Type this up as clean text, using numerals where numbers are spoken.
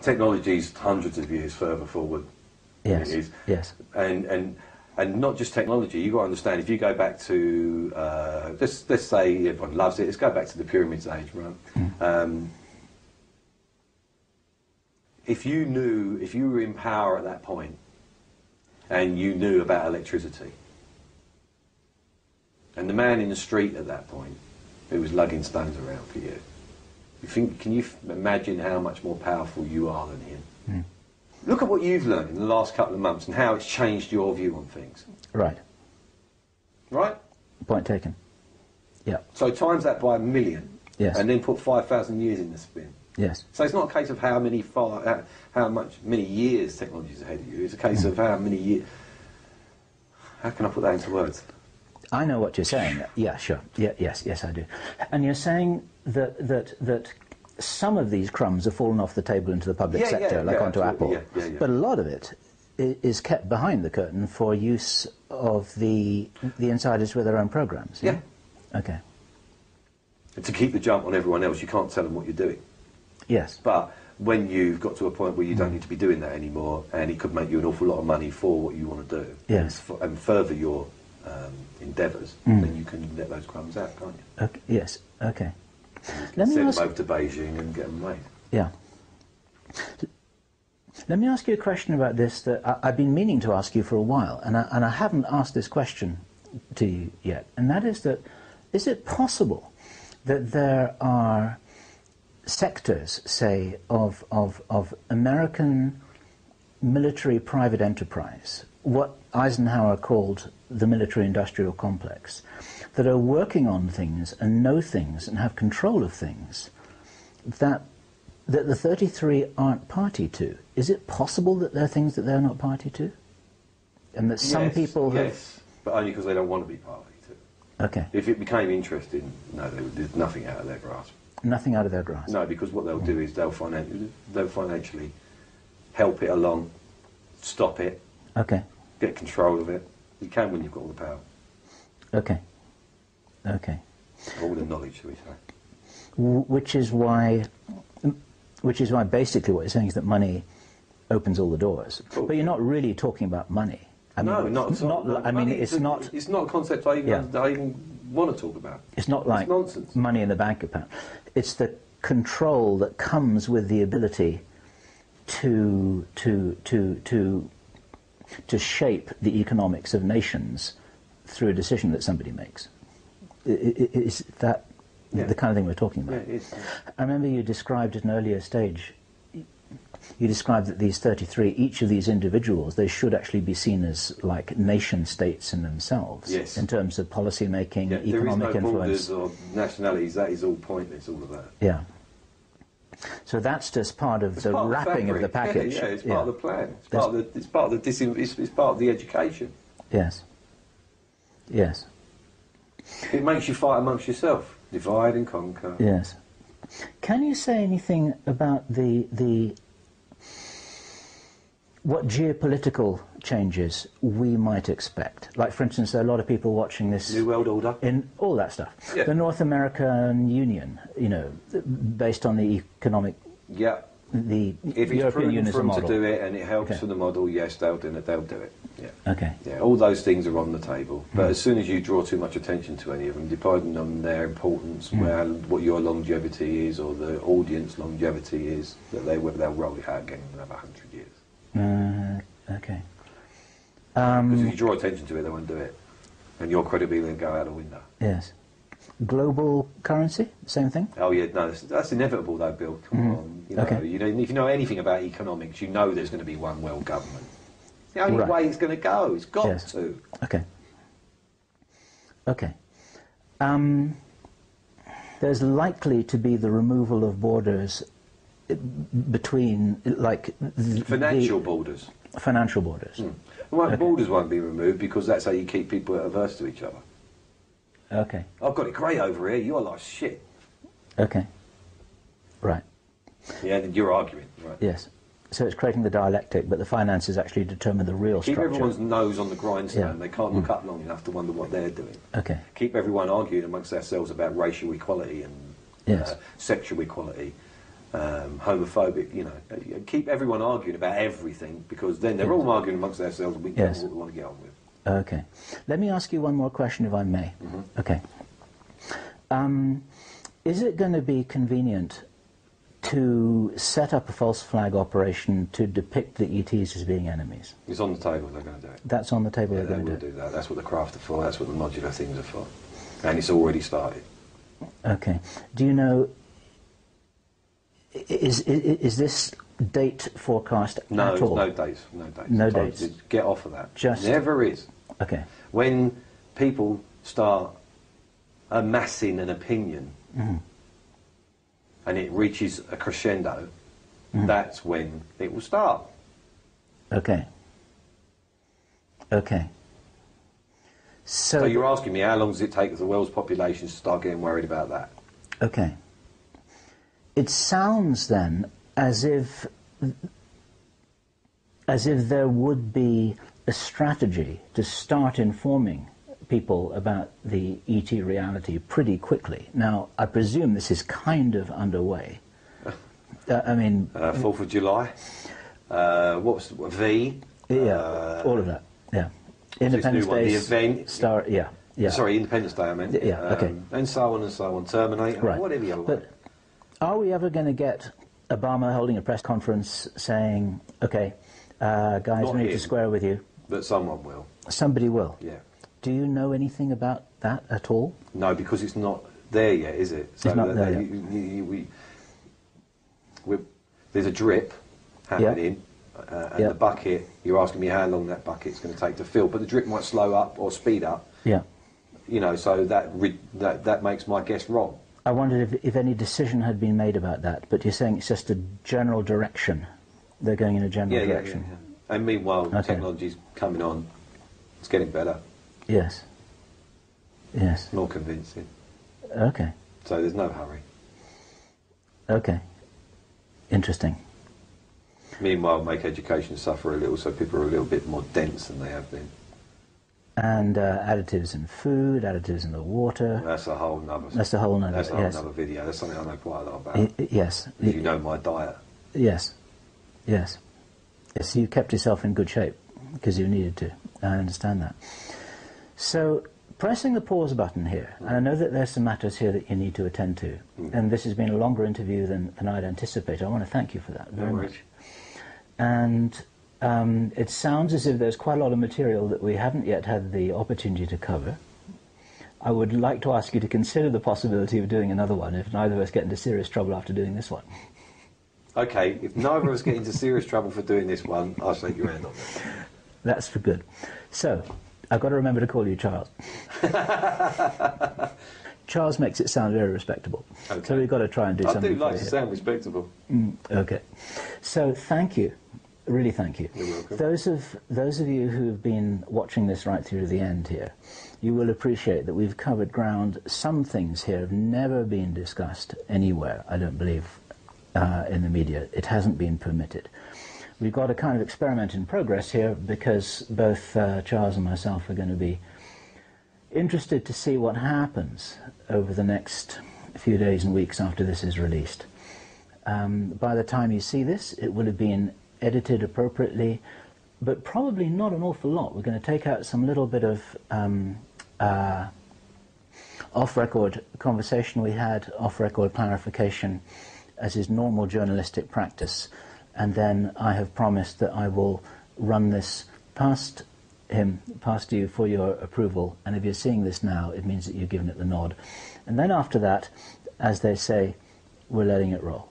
technology's hundreds of years further forward than it is. Yes. And not just technology. You've got to understand, if you go back to, let's say everyone loves it, let's go back to the Pyramids age, right? If you were in power at that point, and you knew about electricity, and the man in the street at that point, who was lugging stones around for you, can you imagine how much more powerful you are than him? Mm. Look at what you've learned in the last couple of months and how it's changed your view on things. Right. Right? Point taken. Yeah. So times that by 1 million. Yes. And then put 5,000 years in the spin. Yes. So it's not a case of how many years technology is ahead of you. It's a case of how many years. How can I put that into words? I know what you're saying. Yeah, sure. Yeah, yes, I do. And you're saying that some of these crumbs have fallen off the table into the public sector, like onto Apple. But a lot of it is kept behind the curtain for use of the insiders with their own programs. Yeah. Okay. And to keep the jump on everyone else, you can't tell them what you're doing. Yes. But when you've got to a point where you don't need to be doing that anymore, and it could make you an awful lot of money for what you want to do, yes, and further your endeavours, then you can let those crumbs out, can't you? Okay. Yes. Okay. Let me send them over to Beijing and get them made. Yeah. Let me ask you a question about this that I've been meaning to ask you for a while, and I haven't asked this question to you yet, and that is that, is it possible that there are sectors, say, of American military private enterprise, what Eisenhower called the military-industrial complex, that are working on things and know things and have control of things that the 33 aren't party to? Is it possible that there are things that they're not party to? And that some people have... Yes, but only because they don't want to be party to. Okay. If it became interesting, no, there's nothing out of their grasp. Nothing out of their grasp? No, because what they'll do is they'll financially help it along, stop it, okay, get control of it. You can when you've got all the power. Okay. Okay. All the knowledge, shall we say. Which is why basically what you're saying is that money opens all the doors. Cool. But you're not really talking about money. I mean, no, not at all. I mean, it's not a concept I even want to talk about. It's not like nonsense. Money in the bank account. It's the control that comes with the ability to shape the economics of nations through a decision that somebody makes. Is that the kind of thing we're talking about? Yeah, it is. I remember you described at an earlier stage, you described that these 33, each of these individuals, they should actually be seen as like nation states in themselves, yes, in terms of policy making, economic influence. There is no influence. borders or nationalities, that is all pointless, all of that. Yeah. So that's just part of the wrapping of the package. Yeah, it's part of the plan. It's part of the education. Yes. Yes. It makes you fight amongst yourself, divide and conquer. Yes. Can you say anything about what geopolitical changes we might expect? Like, for instance, there are a lot of people watching this... New World Order. In all that stuff. Yeah. The North American Union, you know, based on the economic... Yeah. The if European Union for them model. to do it and it helps Okay. for the model, yes, they'll do it. They'll do it. Yeah. Okay. Yeah, all those things are on the table. But as soon as you draw too much attention to any of them, depending on their importance, what your longevity is, or the audience longevity is, whether they'll roll it out again in another 100 years. Okay. Because if you draw attention to it, they won't do it, and your credibility will go out the window. Yes. Global currency, same thing? Oh yeah, no, that's inevitable though, Bill. Come on, you know, Okay. if you know anything about economics, you know there's going to be one world government. It's the only way it's going to go. It's got to. Okay. Okay. There's likely to be the removal of borders between, like... Financial borders. Financial borders. Well, borders won't be removed because that's how you keep people averse to each other. Okay. I've got it great over here, you're like shit. Okay. Right. Yeah, and you're arguing, right? Yes. So it's creating the dialectic, but the finances actually determine the real Keep structure. everyone's nose on the grindstone. Yeah. They can't look up long enough to wonder what they're doing. Okay. Keep everyone arguing amongst ourselves about racial equality and sexual equality. homophobic, you know, keep everyone arguing about everything, because then they're all arguing amongst themselves and we get what we want to get on with. Okay. Let me ask you one more question, if I may. Okay. Is it going to be convenient to set up a false flag operation to depict the ETs as being enemies? It's on the table, they're going to do it. That's on the table, Yeah, they're going they to will do it? do that. That's what the craft are for, that's what the modular things are for. And it's already started. Okay. Do you know, is this date forecast No, at all? no dates, no dates. No dates. Get off of that. Just... Never is. Okay. When people start amassing an opinion and it reaches a crescendo, that's when it will start. Okay. Okay. So you're asking me how long does it take the world's population to start getting worried about that? Okay. It sounds then as if there would be a strategy to start informing people about the ET reality pretty quickly. Now, I presume this is kind of underway. I mean... 4th of July. What's V? Yeah, all of that, yeah. Independence Day, the event. Sorry, Independence Day, I meant. Yeah, okay. And so on and so on. Terminator, right. Whatever you like. But are we ever going to get Obama holding a press conference saying, okay, guys, Not we need him, to square with you? But someone will. Somebody will? Yeah. Do you know anything about that at all? No, because it's not there yet, is it? So it's not there yet. There's a drip happening, and the bucket, you're asking me how long that bucket's going to take to fill, but the drip might slow up or speed up. Yeah. You know, so that makes my guess wrong. I wondered if any decision had been made about that, but you're saying it's just a general direction. They're going in a general direction. Yeah. And meanwhile, technology's coming on. It's getting better. Yes. Yes. More convincing. Okay. So there's no hurry. Okay. Interesting. Meanwhile, make education suffer a little, so people are a little bit more dense than they have been. And additives in food, additives in the water. That's a whole nother. That's a whole nother. That's a whole nother video. That's something I know quite a lot about. Yes. If you know my diet. Yes. Yes. Yes. You kept yourself in good shape because you needed to. I understand that. So, pressing the pause button here, and I know that there's some matters here that you need to attend to, and this has been a longer interview than I'd anticipated. I want to thank you for that very much. And it sounds as if there's quite a lot of material that we haven't yet had the opportunity to cover. I would like to ask you to consider the possibility of doing another one if neither of us get into serious trouble after doing this one. Okay, if neither of us get into serious trouble for doing this one, I'll shake your hand on it. That's for good. So, I've got to remember to call you Charles. Charles makes it sound very respectable. Okay. So we've got to try and do something. I do like to sound respectable. Okay. So thank you. Really thank you. You're welcome. Those of you who have been watching this right through to the end here, you will appreciate that we've covered ground. Some things here have never been discussed anywhere, I don't believe, in the media. It hasn't been permitted. We've got a kind of experiment in progress here because both Charles and myself are going to be interested to see what happens over the next few days and weeks after this is released. By the time you see this, it will have been edited appropriately, but probably not an awful lot. We're going to take out some little bit of off-record conversation we had, off-record clarification, as is normal journalistic practice. And then I have promised that I will run this past you for your approval. And if you're seeing this now, it means that you've given it the nod. And then after that, as they say, we're letting it roll.